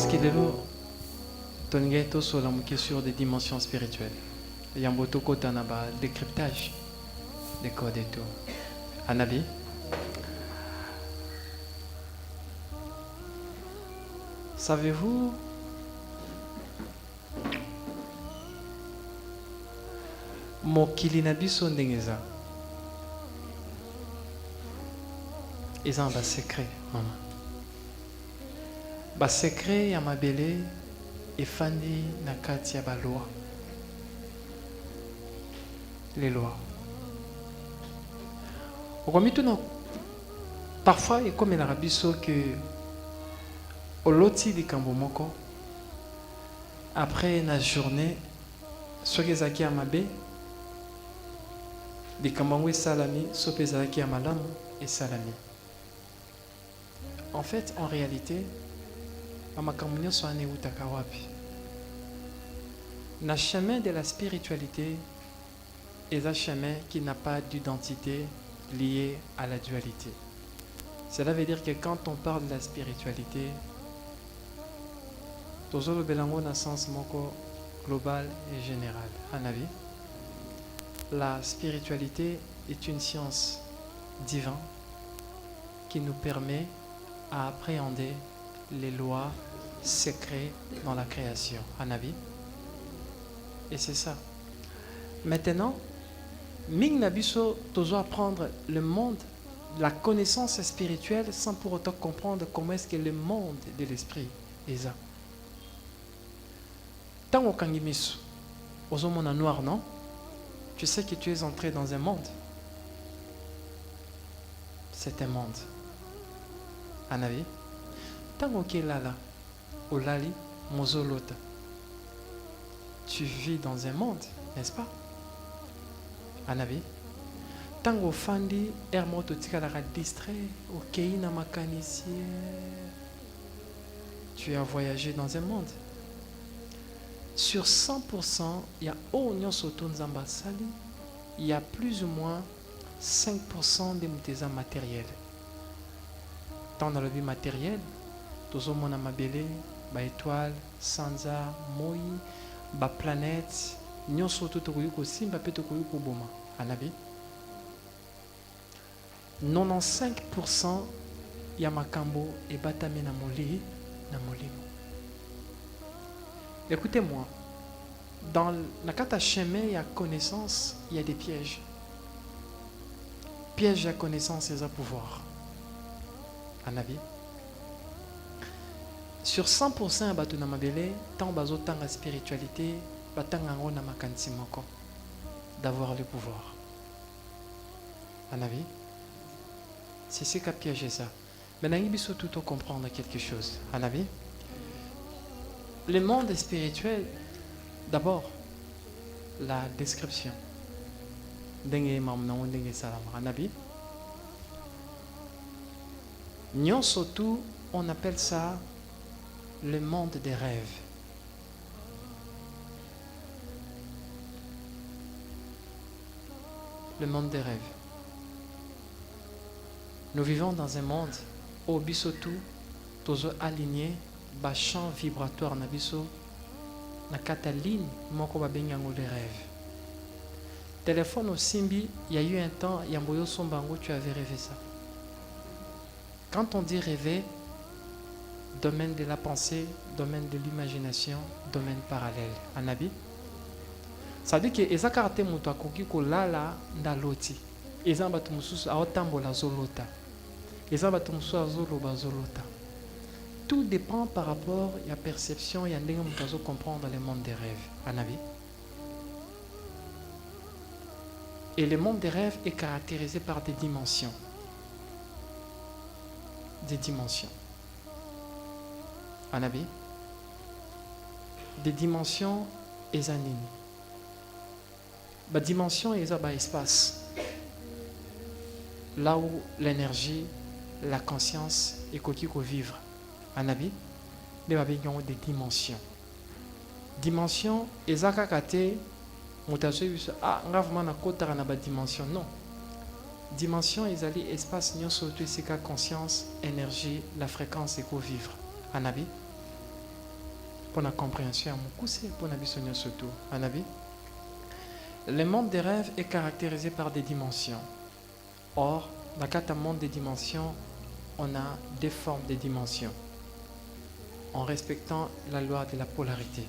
pense qu'il est là. Tongeto sur la sur des dimensions spirituelles. Il y a un beau côté en bas, décryptage des codes et tout. Anabi. Savez-vous mokili na biso ndenge eza eza ba secret mama ba secret ya mabele efandi na kati ya ba loi les lois okomituna parfois ekomelaka biso ke oloti likambo moko après na journée soki ezalaki ya mabe likambo yango esalami soki ezalaki ya malamu esalami. En fait, en réalité, bamakambo nyonso wana eutaka wapi? Na chemin de la spiritualité est un chemin qui n'a pas d'identité liée à la dualité. Cela veut dire que quand on parle de la spiritualité, tozolobela ngo na sens moko global et général. Un avis? La spiritualité est une science divine qui nous permet à appréhender les lois secrètes dans la création. Un avis? Et c'est ça. Maintenant, Ming Nabiso doit apprendre le monde, la connaissance spirituelle sans pour autant comprendre comment est-ce que le monde de l'esprit est ça. Tant au Kangimisu, aux hommes en noir, non? Tu sais que tu es entré dans un monde. C'est un monde. Un avis? Tant au Kelala, au Lali, Mozolota. Tu vis dans un monde, n'est-ce pas? Un avis? Tant au Fandi, Hermoto Tikalara distrait, au Keina Makanisier. Tu as voyagé dans un monde. Sur 100%, il y a Onyon Sotonzamba Sali, il y a plus ou moins 5% des moutésans matériels. Tant dans la vie matérielle, tous au monde mabele, ba étoile, sanza, moi, ba planète, nyon soto tokoyuko simba pe tokoyuko boma. Anabi. 95% ya makambo et batame na moli na molimo. Écoutez-moi, dans la carte à chemin, il y a connaissance, il y a des pièges. Piège à connaissance et à pouvoir. Un avis? Sur 100% à Batou Namabele, tant bazo tant la spiritualité, batang en na makanti moko d'avoir le pouvoir. Un avis? C'est ce qu'a piégé ça. Maintenant, il faut tout comprendre quelque chose. Un avis? Le monde spirituel, d'abord, la description. Dengue mamna dengue salama. Nabi. Nyon surtout, on appelle ça le monde des rêves. Le monde des rêves. Nous vivons dans un monde où bisotou, tous alignés. Ba champ vibratoire na biso na kataline moko ba bengango les rêves. Téléphone au Simbi, il y a eu un temps Yamboyo Sombango, tu avais rêvé ça. Quand on dit rêver, domaine de la pensée, domaine de l'imagination, domaine parallèle. Anabi. Ça veut dire que eza karate muto akoki ko lala ndaloti. Eza batu mususu aotambola zolota. Eza batu mususu azoloba zolota. Tout dépend par rapport à la perception et à ce comprendre le monde des rêves. Un avis? Et le monde des rêves est caractérisé par des dimensions. Des dimensions. Un avis? Des dimensions et anines. La dimension est l'espace. Là où l'énergie, la conscience et quoi vivre. Un avis, nous avons des dimensions. Dimension, ezaka kate, mutazo ah, ngavuma na kota na ba dimension. Non. Dimension, ezali espace nyon surtout c'est conscience, énergie, la fréquence et vivre. Un avis. pour la compréhension, pour la vision surtout. Le monde des rêves est caractérisé par des dimensions. Or, dans le monde des dimensions, on a des formes de dimensions en respectant la loi de la polarité.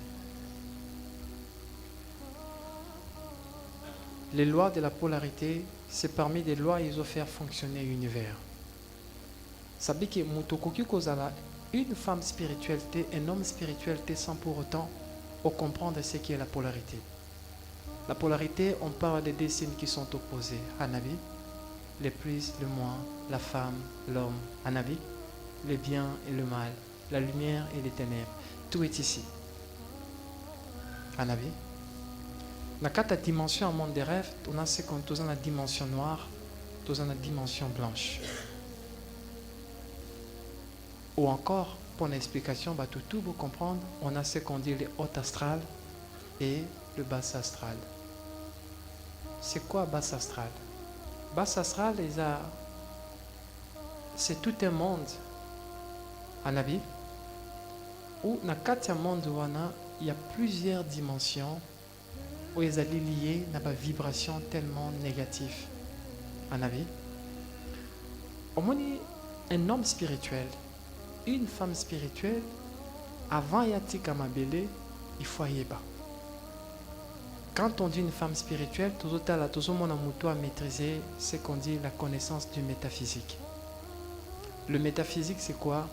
Les lois de la polarité, c'est parmi les lois qui ont fait fonctionner l'univers. Ça veut dire que une femme spirituelle, un homme spirituel, sans pour autant comprendre ce qu'est la polarité. La polarité, on parle des deux signes qui sont opposés. Anabi, le plus, le moins, la femme, l'homme. Anabi, le bien et le mal, la lumière et les ténèbres. Tout est ici. Anabi. Dans la dimension en monde des rêves, on a ce qu'on a la dimension noire, on a la dimension blanche. Ou encore, pour l'explication, tout vous comprendre, on a ce qu'on dit le haut astral et le bas astral. C'est quoi bas astral? Bas astral, c'est tout un monde, en avis, où dans le monde il y a plusieurs dimensions où ils sont liés à une vibration tellement négative. En avis, un homme spirituel, une femme spirituelle, avant Yati Kamabele, il faut y aller. Quand on dit une femme spirituelle, tout le monde a maîtrisé ce qu'on dit la connaissance du métaphysique. Le métaphysique, c'est quoi?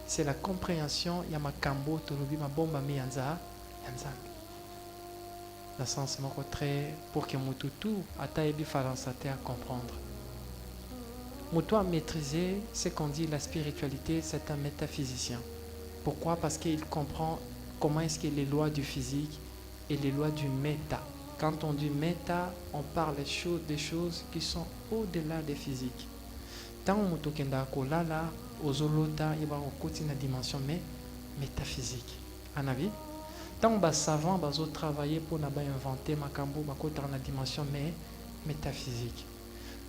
C'est la compréhension Yamakambo, Tolobi, Mabomba, Miyanza, Yanzak. Dans le sens très pour que Mututu Ataebi Falansate à comprendre. Mutu a maîtrisé ce qu'on dit la spiritualité, c'est un métaphysicien. Pourquoi? Parce qu'il comprend comment est-ce que les lois du physique et les lois du méta. Quand on dit méta, on parle des choses qui sont au-delà des physiques. Tant que kenda kola là, ozolota, il va au na dimension métaphysique. En avis, tant que savant va travailler pour inventer makambo, na dimension métaphysique.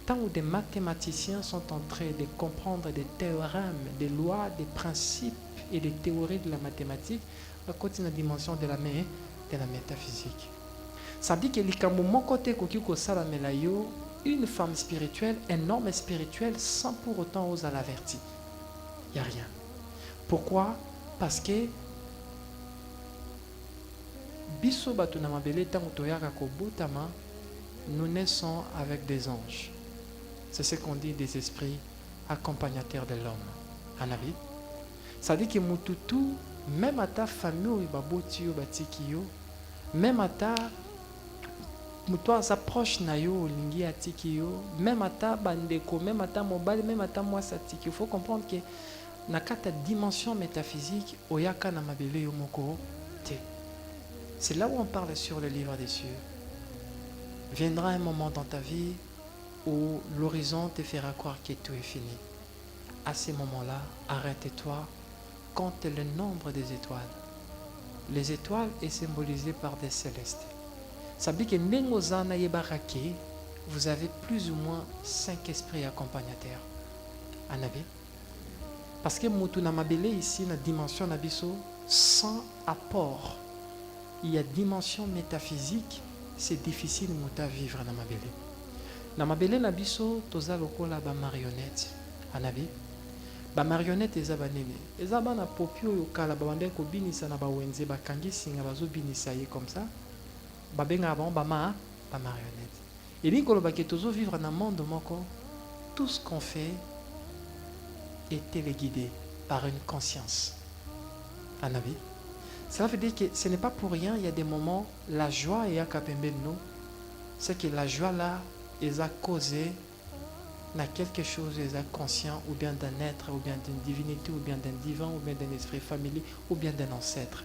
Tant que des mathématiciens sont en train de comprendre des théorèmes, des lois, des principes et des théories de la mathématique, à côté de la dimension de la métaphysique. Ça dit que mon côté une femme spirituelle, un homme spirituel, sans pour autant oser l'avertir. Il n'y a rien. Pourquoi? Parce que nous naissons avec des anges. C'est ce qu'on dit des esprits accompagnateurs de l'homme. En avis, ça dit que mututu, même à ta famille, même à ta mutuwa s'approche na yo lingi atiki yo, même à ta bandeko, même à ta mobile, même à ta moi satiki. Il faut comprendre que na kata dimension métaphysique oyaka na mabele yo moko te. C'est là où on parle sur le livre des cieux. Viendra un moment dans ta vie où l'horizon te fera croire que tout est fini. À ce moment-là, arrête-toi, compte le nombre des étoiles. Les étoiles est symbolisées par des célestes. Ça veut dire que vous avez plus ou moins 5 esprits accompagnateurs. En avis. Parce que Moutou Namabele ici, la dimension Nabiso, sans apport. Il y a dimension métaphysique, c'est difficile de vivre dans Namabele. Namabele Nabiso, toza lokola ba marionnette. En avis. Ba marionnette eza banene. Eza bana popio yokala ba bande ko binisa na ba wenze ba kangisi nga bazo binisa ye comme ça. Babenga avant ba marionnette. Et dit que toujours vivre dans un monde moko, tout ce qu'on fait est téléguidé par une conscience. Un avis. Cela veut dire que ce n'est pas pour rien, il y a des moments, la joie est à nous, c'est que la joie là, est à causer dans quelque chose, est à conscient, ou bien d'un être, ou bien d'une divinité, ou bien d'un divin, ou bien d'un esprit familier, ou bien d'un ancêtre.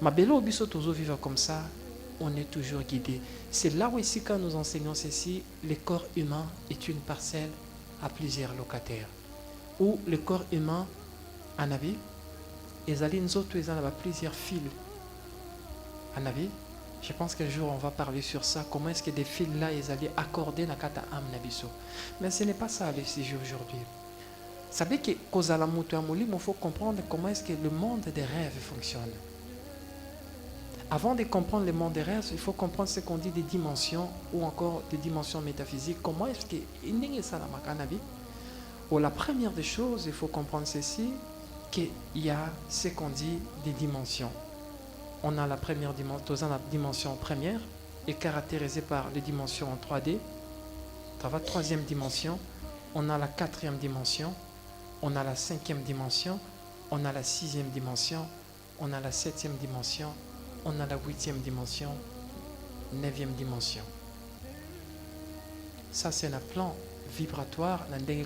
Ma belle obiso toujours vivre comme ça, on est toujours guidé. C'est là où ici, quand nous enseignons ceci, le corps humain est une parcelle à plusieurs locataires. Ou le corps humain, en avis, ils ont plusieurs fils. En avis, je pense qu'un jour on va parler sur ça. Comment est-ce que des fils là, ils allaient accorder na kata am nabiso. Mais ce n'est pas ça le sujet aujourd'hui. Vous savez que il faut comprendre comment est-ce que le monde des rêves fonctionne. Avant de comprendre le monde des rêves, il faut comprendre ce qu'on dit des dimensions ou encore des dimensions métaphysiques. Comment est-ce qu'il y a ça dans la vie? La première des choses, il faut comprendre ceci, qu'il y a ce qu'on dit des dimensions. On a la première dimension, la dimension première, est caractérisée par les dimensions en 3D. La troisième dimension, on a la quatrième dimension, on a la cinquième dimension, on a la sixième dimension, on a la septième dimension, on a la huitième dimension, neuvième dimension. Ça, c'est un plan vibratoire.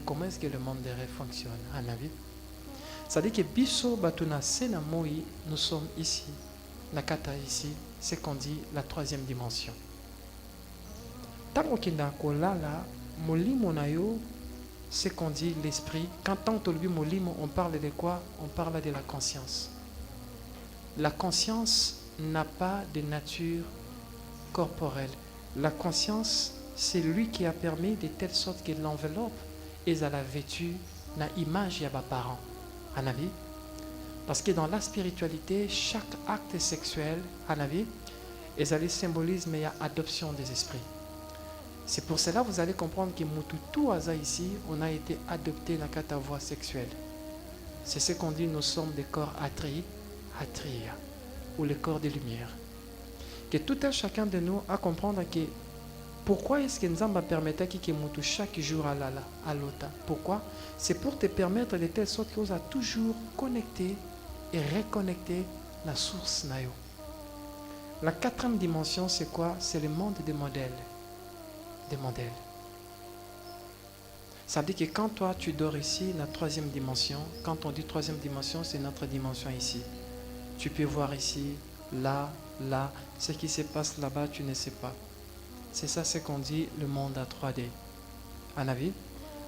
Comment est-ce que le monde des rêves fonctionne à la vie? C'est-à-dire que biso batuna sena moi, nous sommes ici, la kata ici, c'est qu'on dit la troisième dimension. Tant qu'on a kolala, molimo na yo, c'est qu'on dit l'esprit. Quand on dit molimo, on parle de quoi? On parle de la conscience. La conscience n'a pas de nature corporelle. La conscience, c'est lui qui a permis de telle sorte que l'enveloppe est à la vêtue na image ya ba parents. En avis, parce que dans la spiritualité, chaque acte sexuel, en avis, est symbolise mais il y a adoption des esprits. C'est pour cela que vous allez comprendre que tout Aza ici, on a été adopté dans la voie sexuelle. C'est ce qu'on dit, nous sommes des corps atria, ou les corps de lumière. Que tout un chacun de nous a comprendre que pourquoi est-ce que Nzamba permettait que Mutu chaque jour à l'autre? Pourquoi? C'est pour te permettre de telle sorte que vous a toujours connecté et reconnecté la source Nayo. La quatrième dimension, c'est quoi? C'est le monde des modèles. Des modèles. Ça veut dire que quand toi tu dors ici, la troisième dimension, quand on dit troisième dimension, c'est notre dimension ici. Tu peux voir ici, là, ce qui se passe là-bas, tu ne sais pas. C'est ça ce qu'on dit le monde à 3D. En avis,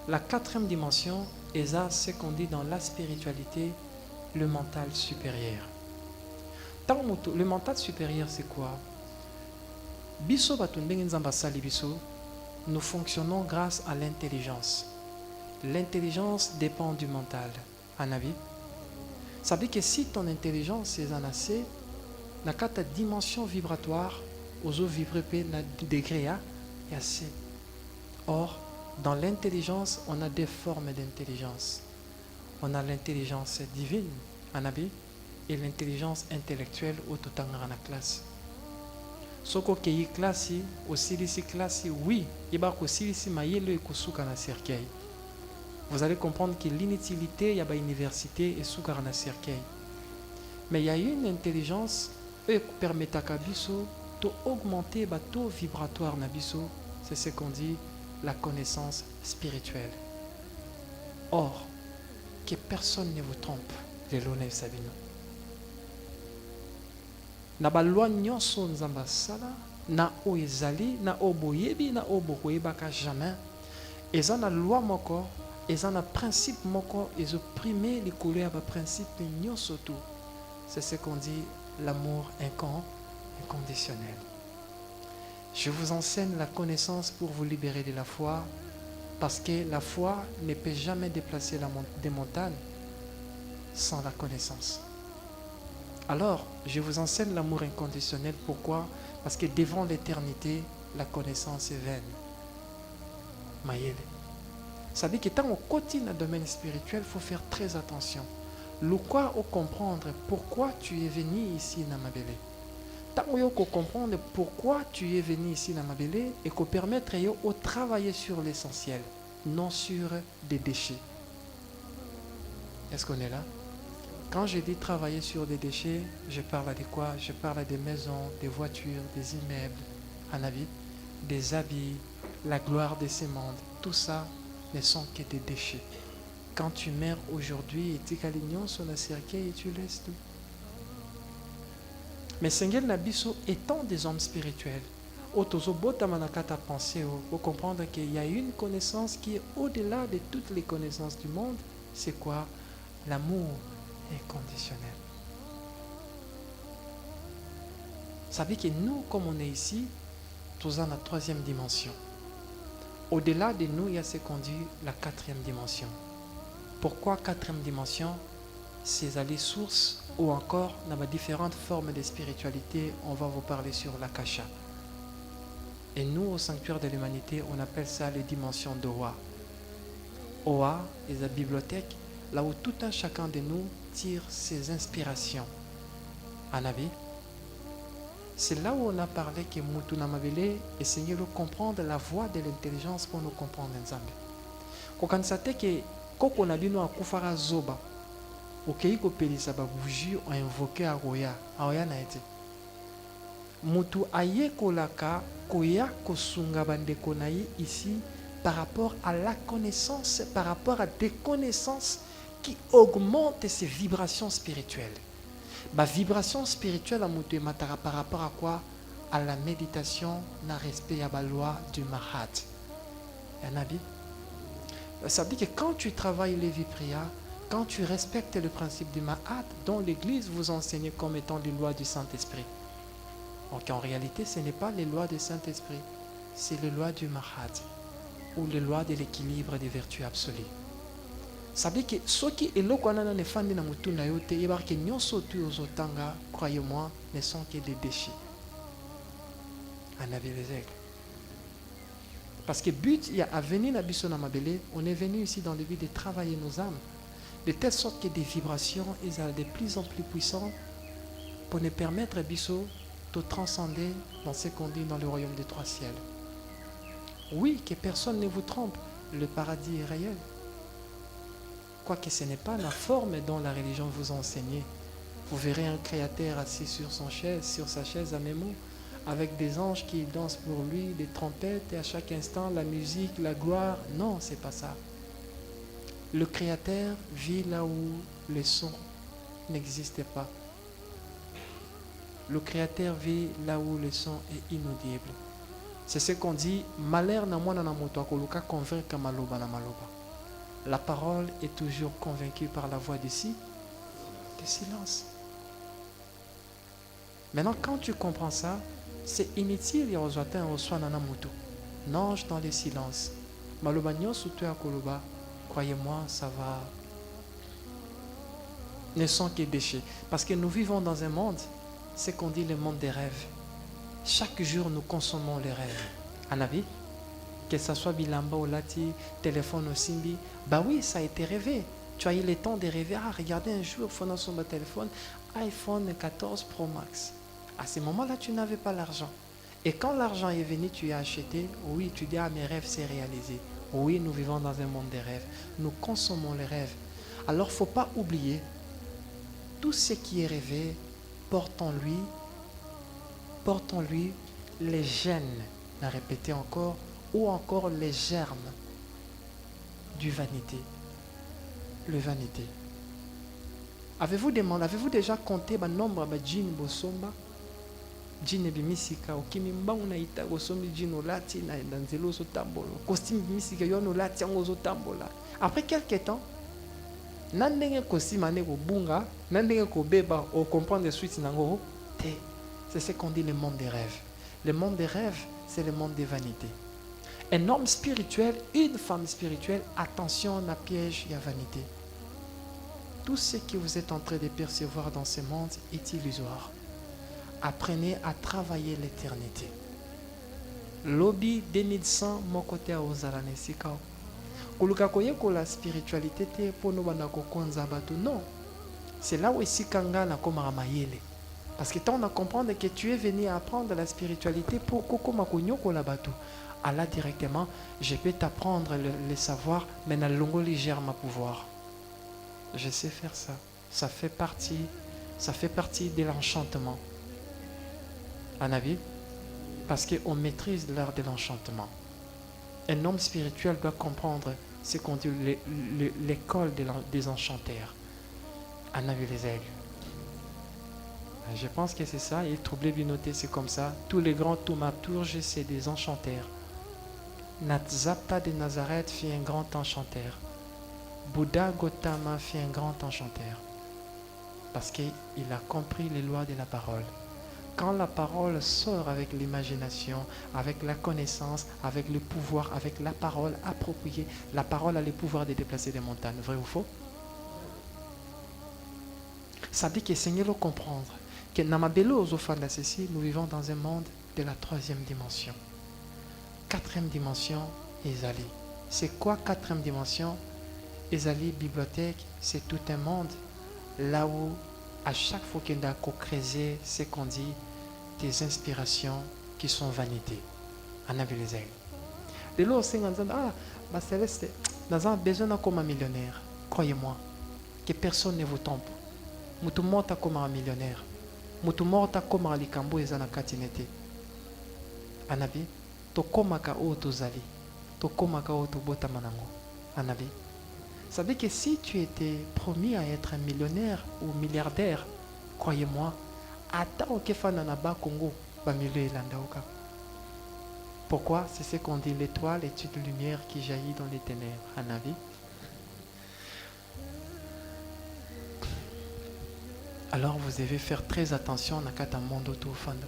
la quatrième dimension est ça ce qu'on dit dans la spiritualité, le mental supérieur. Le mental supérieur, c'est quoi? Biso batundengi nzamba sali biso, nous fonctionnons grâce à l'intelligence. L'intelligence dépend du mental. En avis, ça veut dire que si ton intelligence est en assez, dans ta dimension vibratoire, aux eaux vibrées na degré et assez. Or, dans l'intelligence, on a des formes d'intelligence. On a l'intelligence divine, anabi, et l'intelligence intellectuelle au tout en la classe. Soko kei classe, aussi ici classe, oui, il va aussi ici maïelo et kusuka na cercueil. Vous allez comprendre que l'inutilité, il y a une université et suka na cercueil. Mais il y a une intelligence qui permet à Kabiso d'augmenter le taux vibratoire Nabiso, c'est ce qu'on dit la connaissance spirituelle. Or, que personne ne vous trompe, les Lonais Sabino. Na balwa nyonso nzamba sala, na o ezali, na o boyebi, na o bokoyebaka jamais. Eza na loi moko, eza na principe moko, ezo primer les couleurs à principe nyonso tout. C'est ce qu'on dit l'amour inconditionnel. Je vous enseigne la connaissance pour vous libérer de la foi, parce que la foi ne peut jamais déplacer des montagnes sans la connaissance. Alors, je vous enseigne l'amour inconditionnel. Pourquoi? Parce que devant l'éternité, la connaissance est vaine. Maïele. Ça veut dire que tant on continue dans le domaine spirituel, il faut faire très attention. Le quoi au comprendre pourquoi tu es venu ici dans ma belle. Tant qu'on comprendre pourquoi tu es venu ici dans ma belle et qu'on permettre de travailler sur l'essentiel, non sur des déchets. Est-ce qu'on est là? Quand je dis travailler sur des déchets, je parle de quoi? Je parle des maisons, des voitures, des immeubles, en avis, des habits, la gloire de ces mondes. Tout ça ne sont que des déchets. Quand tu meurs aujourd'hui, tu as l'union sur le cercueil et tu laisses tout. Mais Seigneur Nabiso étant des hommes spirituels, vous comprendre qu'il y a une connaissance qui est au-delà de toutes les connaissances du monde. C'est quoi? L'amour inconditionnel. Vous savez que nous, comme on est ici, nous sommes dans la troisième dimension. Au-delà de nous, il y a ce qu'on dit la quatrième dimension. Pourquoi quatrième dimension? c'est les sources ou encore dans les différentes formes de spiritualité. On va vous parler sur l'Akasha. Et nous, au Sanctuaire de l'Humanité, on appelle ça les dimensions d'Oa. Oa est la bibliothèque, là où tout un chacun de nous tire ses inspirations. Anabi, c'est là où on a parlé que Moutouna Mabele essayait de comprendre la voie de l'intelligence pour nous comprendre Nzambe. Quand on sait que quand on a dit nous à Koufara Zoba, okei kopelisa babuji on invoqué Aroya na été. Mutu aye kolaka koya kosunga bandeko na ye ici par rapport à la connaissance, par rapport à des connaissances qui augmentent ses vibrations spirituelles. Ma vibration spirituelle à mutu matara par rapport à quoi? À la méditation, na respect à la loi du Mahat. Yanabi. Ça veut dire que quand tu travailles les vies prières, quand tu respectes le principe du Mahat, dont l'Église vous enseigne comme étant les lois du Saint-Esprit. Donc en réalité, ce n'est pas les lois du Saint-Esprit, c'est les lois du Mahat, ou les lois de l'équilibre des vertus absolues. Ça veut dire que ceux qui est là, croyez-moi, ne sont que des déchets. Parce que but, il y a à venir à Bissona Mabele, on est venu ici dans le but de travailler nos âmes, de telle sorte que des vibrations sont de plus en plus puissantes pour nous permettre, Bisso, de transcender dans ce qu'on dit dans le royaume des trois ciels. Oui, que personne ne vous trompe, le paradis est réel. Quoique ce n'est pas la forme dont la religion vous enseigne. Vous verrez un créateur assis sur sa chaise à Nemo, avec des anges qui dansent pour lui, des trompettes, et à chaque instant la musique, la gloire. Non, c'est pas ça. Le créateur vit là où le son n'existe pas. Le créateur vit là où le son est inaudible. C'est ce qu'on dit, malheur na mwana na moto akoluka convaincre maloba na maloba. La parole est toujours convaincue par la voix du silence. Maintenant, quand tu comprends ça, c'est inutile de reçoit nana moto. Nage dans le silence. Maloba nyonso to akoloba, croyez-moi, ça va. Ne sont que déchets. Parce que nous vivons dans un monde, c'est qu'on dit le monde des rêves. Chaque jour, nous consommons les rêves. Anabi, que ce soit Bilamba ou Lati, téléphone ou Simbi, bah oui, ça a été rêvé. Tu as eu le temps de rêver. Ah, regardez un jour, phone sur mon téléphone, iPhone 14 Pro Max. À ce moment-là, tu n'avais pas l'argent. Et quand l'argent est venu, tu as acheté. Oui, tu dis, ah, mes rêves, c'est réalisé. Oui, nous vivons dans un monde des rêves. Nous consommons les rêves. Alors, il ne faut pas oublier, tout ce qui est rêvé porte en lui les gènes, la répéter encore, ou encore les germes du vanité. Le vanité. Avez-vous déjà compté le nombre de djinns bosomba? Djinn bimisika okimi mbangu na ita bosombi djinn olati na nzelo so tambolo. Costume bimisika yono lati yango zo tambola. Après quelques temps, nandenge costume ane ko bunga, nandenge ko beba o comprendre suite nango te. C'est ce qu'on dit le monde des rêves. Le monde des rêves, c'est le monde des vanités. Un homme spirituel, une femme spirituelle, attention à piège et à vanité. Tout ce que vous êtes en train de percevoir dans ce monde est illusoire. Apprenez à travailler l'éternité. Lobby 2100, mon côté à Ozalane Sikao. Kuluka koyeko la spiritualité te pono banako konza bato. Non. C'est là où Sikanga na koma mayele. Parce que tant on a comprendre que tu es venu apprendre la spiritualité pour koko makonyoko la bato. Allah directement, je peux t'apprendre le savoir, mais na longo légère ma pouvoir. Je sais faire ça. Ça fait partie de l'enchantement. Anabi, parce qu'on maîtrise l'art de l'enchantement. Un homme spirituel doit comprendre ce qu'on dit l'école des enchanteurs. Anabi les aigles. Je pense que c'est ça. Et troublé binoté, c'est comme ça. Tous les grands thaumaturges, c'est des enchanteurs. Natzapta de Nazareth fit un grand enchanteur. Bouddha Gautama fit un grand enchanteur. Parce qu'il a compris les lois de la parole. Quand la parole sort avec l'imagination, avec la connaissance, avec le pouvoir, avec la parole appropriée, la parole a le pouvoir de déplacer des montagnes. Vrai ou faux? Ça dit que Seigneur le comprendre. Que Namabelo Ozofanda ceci, nous vivons dans un monde de la troisième dimension. Quatrième dimension, Ezali. C'est quoi quatrième dimension? Ezali bibliothèque, c'est tout un monde là où à chaque fois qu'on a creuser ce qu'on dit, des inspirations qui sont vanité. En avait les ailes. De là aussi, on dit, ah, bah Céleste, nous avons besoin d'un comme un millionnaire. Croyez-moi, que personne ne vous trompe. Mutu morta comme un millionnaire. Mutu morta comme un likambo ezana katinete. Anabi, to komaka o tozali. To komaka o to bota manango. Anabi. Savez que si tu étais promis à être un millionnaire ou milliardaire, croyez-moi, attends que fananaba Congo va milieu landaoka. Pourquoi? C'est ce qu'on dit, l'étoile est une lumière qui jaillit dans les ténèbres. Anabi. Alors vous devez faire très attention à kata mondo to fanda.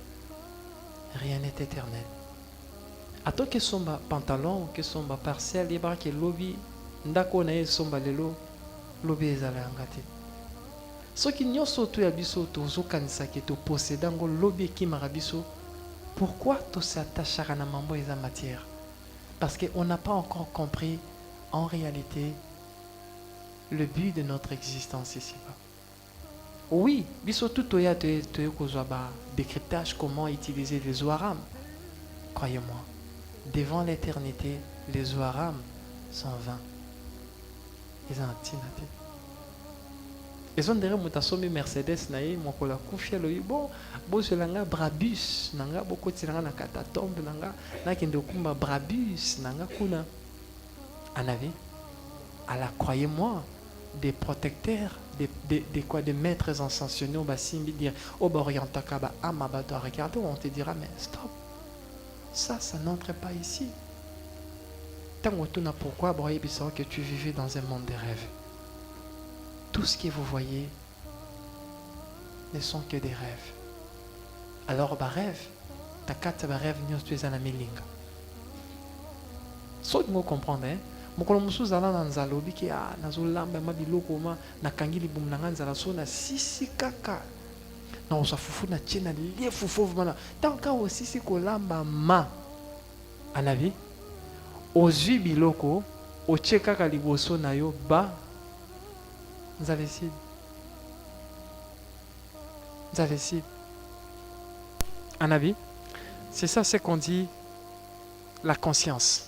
Rien n'est éternel. Ato que somba pantalon, que somba parcelle, yeba que lobby ndako na ye somba lelo lobby ezala ngate. Soki nyonso to ya biso tozo kanisa ke to possédango lobby ki marabiso. Pourquoi tout s'attache à la mambo et la matière? Parce qu'on n'a pas encore compris en réalité le but de notre existence ici-bas. Oui, biso tout toya te kozaba décryptage comment utiliser les Zoharam. Croyez-moi, devant l'éternité, les Zoharam sont vains. Ils ont tinate. Ils ont derrière mutasomi Mercedes nae mokola kufia lo bon boso langa Brabus nanga boko tiranga na kata tombe nanga na kende kumba Brabus nanga kuna. Anavi, alors croyez-moi, des protecteurs, des maîtres ascensionnés, on va dire, au Orientakaba, Amaba, doit regarder, on te dira, mais stop, ça n'entre pas ici. Tant que tu n'as pourquoi, que tu vivais dans un monde de rêves. Tout ce que vous voyez ne sont que des rêves. Alors, rêve, ta carte rêve, tu es à la milinga. Sauf que vous comprenez, mokolo musuzu ala na nzala obiki nazolamba mabiloko ma nakangi libumu na nga nzala so na sisi kaka na osa fufu na tie na lie fufu mana tanka osisi kolamba ma anabi ozwi biloko otie kaka liboso na yo ba nzaleside anabi. C'est ça ce qu'on dit la conscience.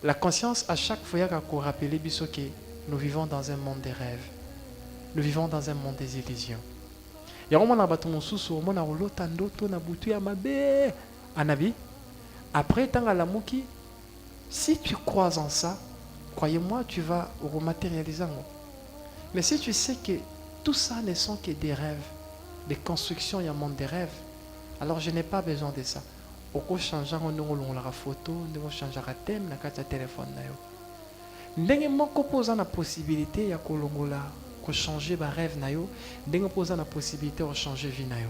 La conscience, à chaque fois, il y a qu'on rappelle que nous vivons dans un monde des rêves. Nous vivons dans un monde des illusions. Il y a un moment où après, si tu crois en ça, croyez-moi, tu vas rematérialiser. Mais si tu sais que tout ça ne sont que des rêves, des constructions, il y a un monde des rêves, alors je n'ai pas besoin de ça. Oko changeant la photo, on changera thème na kata téléphone na yo. Ndenge moko poza na possibilité ya kolongola, ko changer ba rêve na yo, ndenge poza na possibilité de changer vie na yo.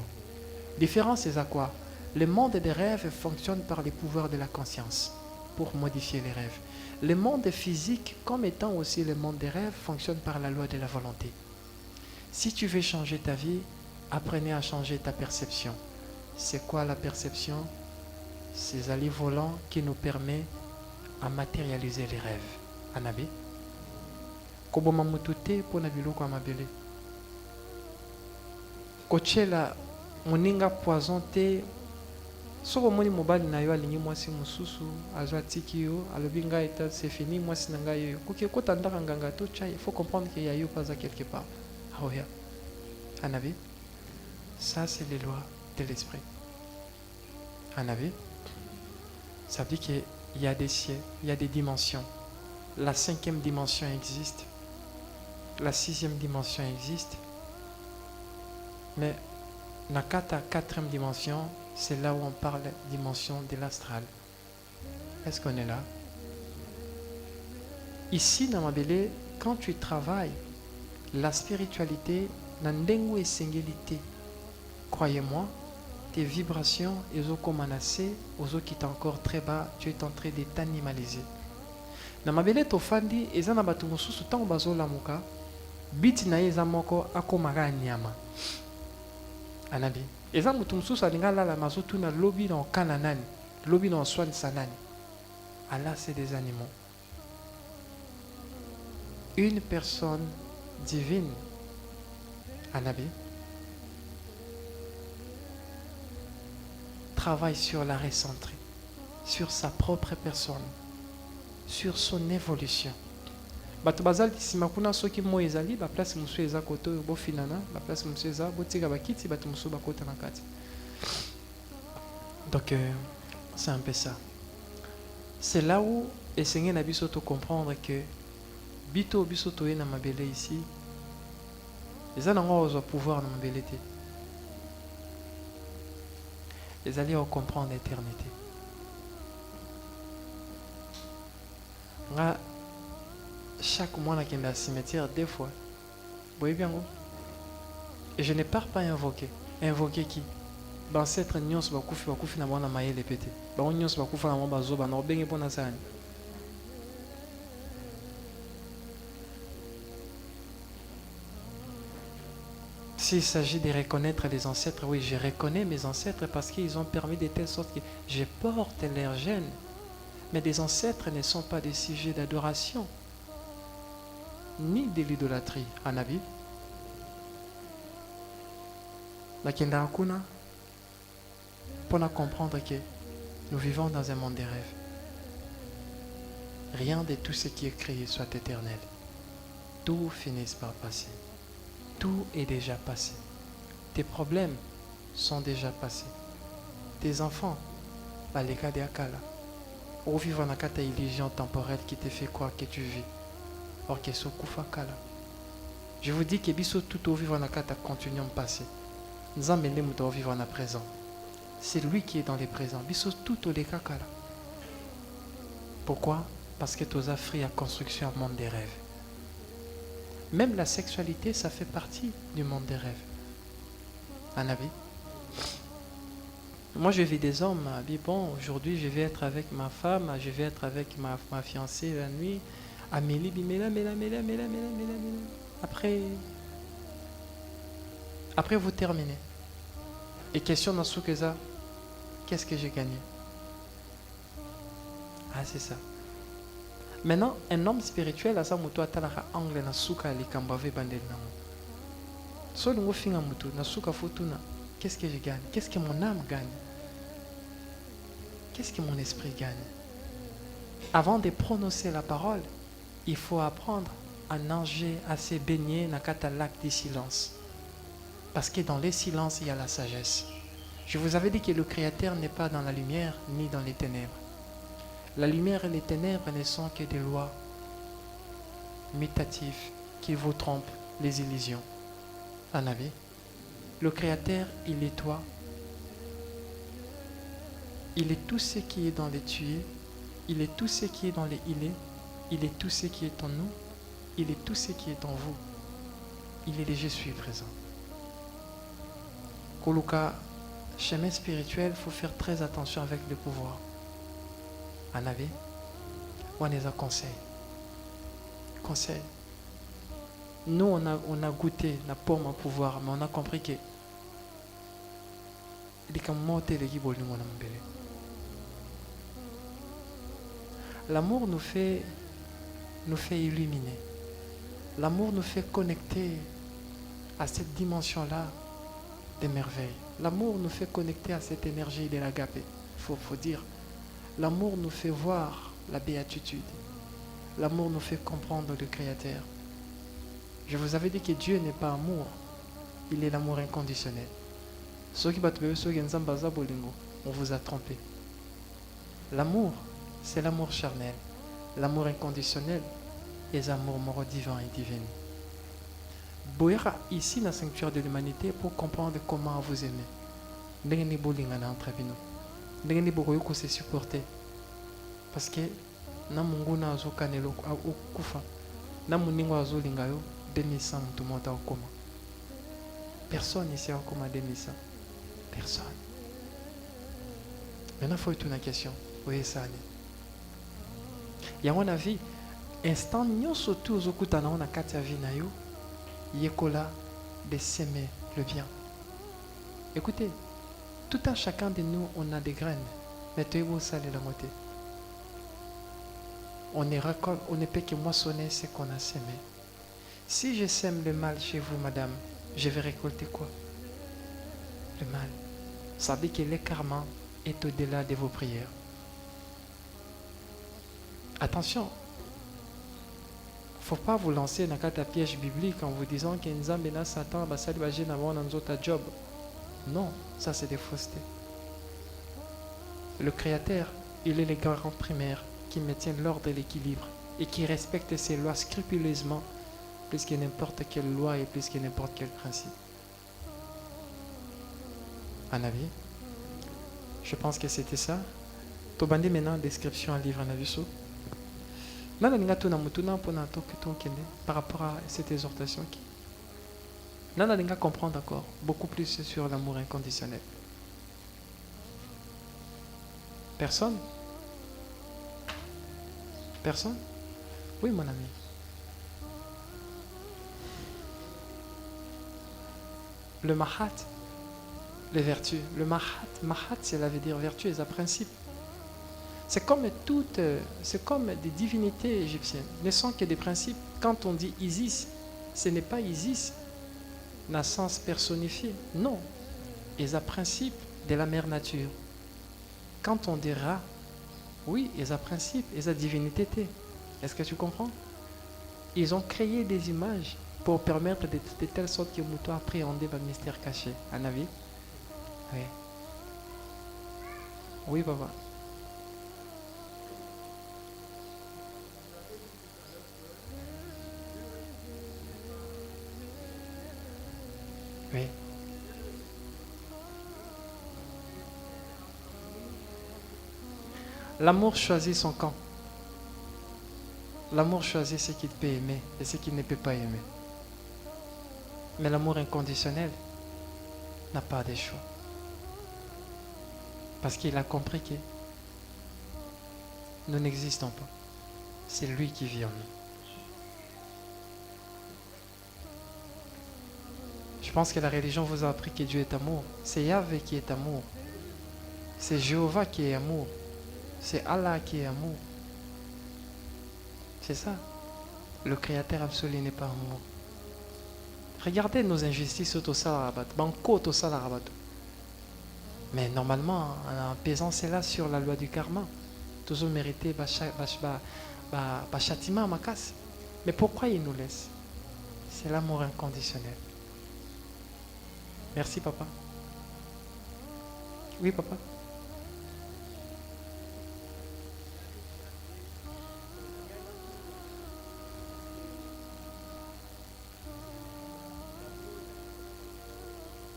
Différence c'est à quoi? Le monde des rêves fonctionne par les pouvoirs de la conscience pour modifier les rêves. Le monde physique, comme étant aussi le monde des rêves, fonctionne par la loi de la volonté. Si tu veux changer ta vie, apprenez à changer ta perception. C'est quoi la perception? Ces allées volants qui nous permettent à matérialiser les rêves. Anabi. Koboma mutute pona biloko amabele. Kochela moninga poison te. Soko moni mobali na yo alingi mwasi mususu azwa tiki yo alobi nga eta c'est fini mwasi na nga yo. Koki kota ndaka nganga to cha, il faut comprendre qu'il y a yo pas à quelque part. Ah oui. Anabi. Ça c'est les lois de l'esprit. Anabi. Ça veut dire qu'il y a des cieux, il y a des dimensions. La 5e dimension existe. La 6e dimension existe. Mais la 4e dimension, c'est là où on parle de dimension de l'astral. Est-ce qu'on est là? Ici, dans ma belle, quand tu travailles, la spiritualité, nandengo et singulité, croyez-moi, tes vibrations, ils ont commencé, aux autres qui sont encore très bas, tu es en train de t'animaliser. Dans ma belle tofandi, ils ont abattu mon sous tant bazo la muka, biti na ye eza moko akomaka nyama anabi eza motu mosusu alinga alala mazotuna lobi na okana nani lobi na oswanisa nani Allah c'est des animaux. Une personne divine anabi travaille sur la récentrer, sur sa propre personne, sur son évolution. Bato bazali sima kuna soki mo ezali ba place musu eza koto bo finana ba place musu eza botika bakiti bato musu bakota na kati. Donc c'est un peu ça. C'est là où essayer na biso to comprendre que bito biso to na mabele ici. Eza na ngozo pouvoir na mabele te. Les alliés comprendre l'éternité. Chaque mois, on a un cimetière deux fois. Vous voyez bien, et je ne pars pas invoquer. Invoquer qui? L'ancêtre nyons va koufi na mwana maele pété. Ba nyons va koufa na mwana bazoba na obenge pona sani. S'il s'agit de reconnaître les ancêtres, oui, je reconnais mes ancêtres parce qu'ils ont permis de telle sorte que je porte leurs gènes. Mais les ancêtres ne sont pas des sujets d'adoration, ni de l'idolâtrie. Anabi. Nakenda Hakuna, pour comprendre que nous vivons dans un monde de rêves. Rien de tout ce qui est créé soit éternel. Tout finit par passer. Tout est déjà passé. Tes problèmes sont déjà passés. Tes enfants, les cas de Akala, ou vivre dans une illusion temporelle qui te fait croire que tu vis. Or que c'est Kala. Je vous dis que biso tout au vivre dans un continuum passé. Nous allons vivre dans le présent. C'est lui qui est dans le présent. Biso tout au Kala. Pourquoi? Parce que tu as fait la construction du monde des rêves. Même la sexualité, ça fait partie du monde des rêves. Un avis. Moi, je vis des hommes. Bon, aujourd'hui, je vais être avec ma femme, je vais être avec ma fiancée la nuit. Amélie, bimela. Après, vous terminez. Et question dans ce que ça, qu'est-ce que j'ai gagné? Ah, c'est ça. Maintenant, un homme spirituel a sa moto atalaka angle na suka likambave bandel nango. So lungo finga moto na suka fotuna. Qu'est-ce que je gagne? Qu'est-ce que mon âme gagne? Qu'est-ce que mon esprit gagne? Avant de prononcer la parole, il faut apprendre à nager, à se baigner dans le lac du silence. Parce que dans les silences, il y a la sagesse. Je vous avais dit que le Créateur n'est pas dans la lumière ni dans les ténèbres. La lumière et les ténèbres ne sont que des lois mutatives qui vous trompent, les illusions. Un avis. Le Créateur, il est toi. Il est tout ce qui est dans les tuyaux. Il est tout ce qui est dans les îlets. Il est tout ce qui est en nous. Il est tout ce qui est en vous. Il est le je suis présent. Koluka, chemin spirituel, il faut faire très attention avec le pouvoir. Un avis, on les a conseil. Conseil. Nous, on a goûté la pomme à pouvoir, mais on a compris que l'amour nous fait illuminer. L'amour nous fait connecter à cette dimension-là des merveilles. L'amour nous fait connecter à cette énergie de l'agapé. Faut dire. L'amour nous fait voir la béatitude. L'amour nous fait comprendre le Créateur. Je vous avais dit que Dieu n'est pas amour. Il est l'amour inconditionnel. On vous a trompé. L'amour, c'est l'amour charnel. L'amour inconditionnel est l'amour mort divin et divin. Boyera ici dans le sanctuaire de l'humanité pour comprendre comment vous aimer. Ndenge bolingana entre nous. Ndenge bokoyoko se supporter. Parce que na mungu na azo kanelo okufa. Na muningo azo lingayo 2100 mutu mota okoma. Personne ici okoma 2100. Personne. Maintenant faut une question. Oui ça allait. Ya mon avis instant nyonso tu ozokutana na kati ya vie na yo Yekola de s'aimer le bien. Écoutez, tout un chacun de nous, on a des graines. Mais tu es où ça, les lamotés? On ne peut que moissonner ce qu'on a semé. Si je sème le mal chez vous, madame, je vais récolter quoi? Le mal. Ça veut dire que le karma est au-delà de vos prières. Attention, il ne faut pas vous lancer dans un piège biblique en vous disant que Nzambe na Satan va s'allumer dans notre job. Non, ça c'est des faussetés. Le Créateur, il est le garant primaire qui maintient l'ordre et l'équilibre et qui respecte ses lois scrupuleusement plus que n'importe quelle loi et plus que n'importe quel principe. Un avis? Je pense que c'était ça. Tobandi maintenant description à livre en aviso. Par rapport à cette exhortation qui Nana comprendre encore beaucoup plus sur l'amour inconditionnel. Personne? Personne? Oui, mon ami. Le mahat, les vertus. Le mahat, cela veut dire vertu et un principe. C'est comme des divinités égyptiennes. Ne sont que des principes. Quand on dit Isis, ce n'est pas Isis, dans sens personnifié. Non. Ils ont un principe de la mère nature. Quand on dira, oui, ils ont un principe, ils ont divinité. Est-ce que tu comprends? Ils ont créé des images pour permettre de telle sorte que Mouto appréhender le mystère caché. Un avis? Oui. Oui, papa. Oui. L'amour choisit son camp. L'amour choisit ce qu'il peut aimer et ce qu'il ne peut pas aimer. Mais l'amour inconditionnel n'a pas de choix. Parce qu'il a compris que nous n'existons pas. C'est lui qui vit en nous. Je pense que la religion vous a appris que Dieu est amour. C'est Yahvé qui est amour. C'est Jéhovah qui est amour. C'est Allah qui est amour. C'est ça. Le Créateur absolu n'est pas amour. Regardez nos injustices au Salarabat. Banco au Salarabat. Mais normalement, en pesant cela sur la loi du karma, toujours mérité châtiment à ma casse. Mais pourquoi il nous laisse? C'est l'amour inconditionnel. Merci, papa. Oui, papa.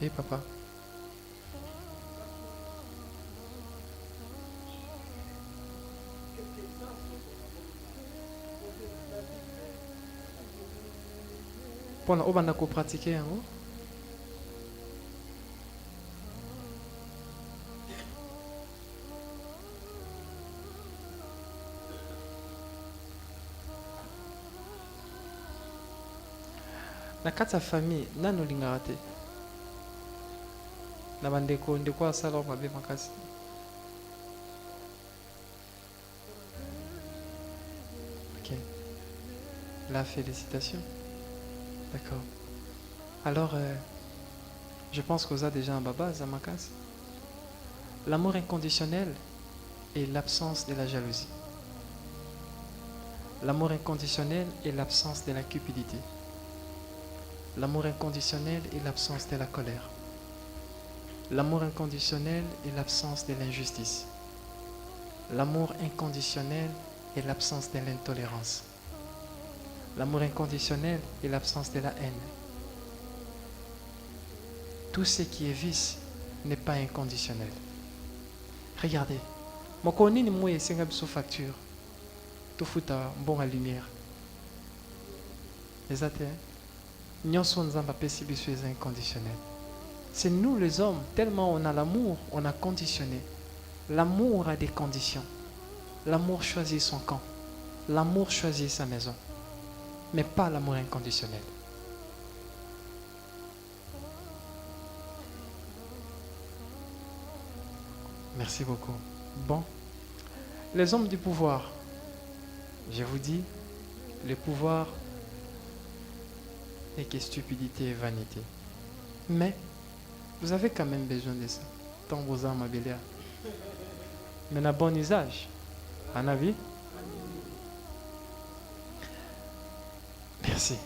Oui, papa. Pendant que vous pratiquez, hein? Na kati ya famille nani olingaka te na bandeko ndeko asala mabe makasi? Ok, la félicitation. D'accord. Alors je pense que vous avez déjà un baba à makasi. L'amour inconditionnel est l'absence de la jalousie. L'amour inconditionnel est l'absence de la cupidité. L'amour inconditionnel est l'absence de la colère. L'amour inconditionnel est l'absence de l'injustice. L'amour inconditionnel est l'absence de l'intolérance. L'amour inconditionnel est l'absence de la haine. Tout ce qui est vice n'est pas inconditionnel. Regardez, mon connais ni moi c'est une facture. Tout fout à bon à lumière. Les athées. C'est nous les hommes, tellement on a l'amour, on a conditionné. L'amour a des conditions. L'amour choisit son camp. L'amour choisit sa maison. Mais pas l'amour inconditionnel. Merci beaucoup. Bon, les hommes du pouvoir, je vous dis, le pouvoir n'est que stupidité et vanité. Mais vous avez quand même besoin de ça. Tant vos âmes à mais à bon usage. Un avis? Merci.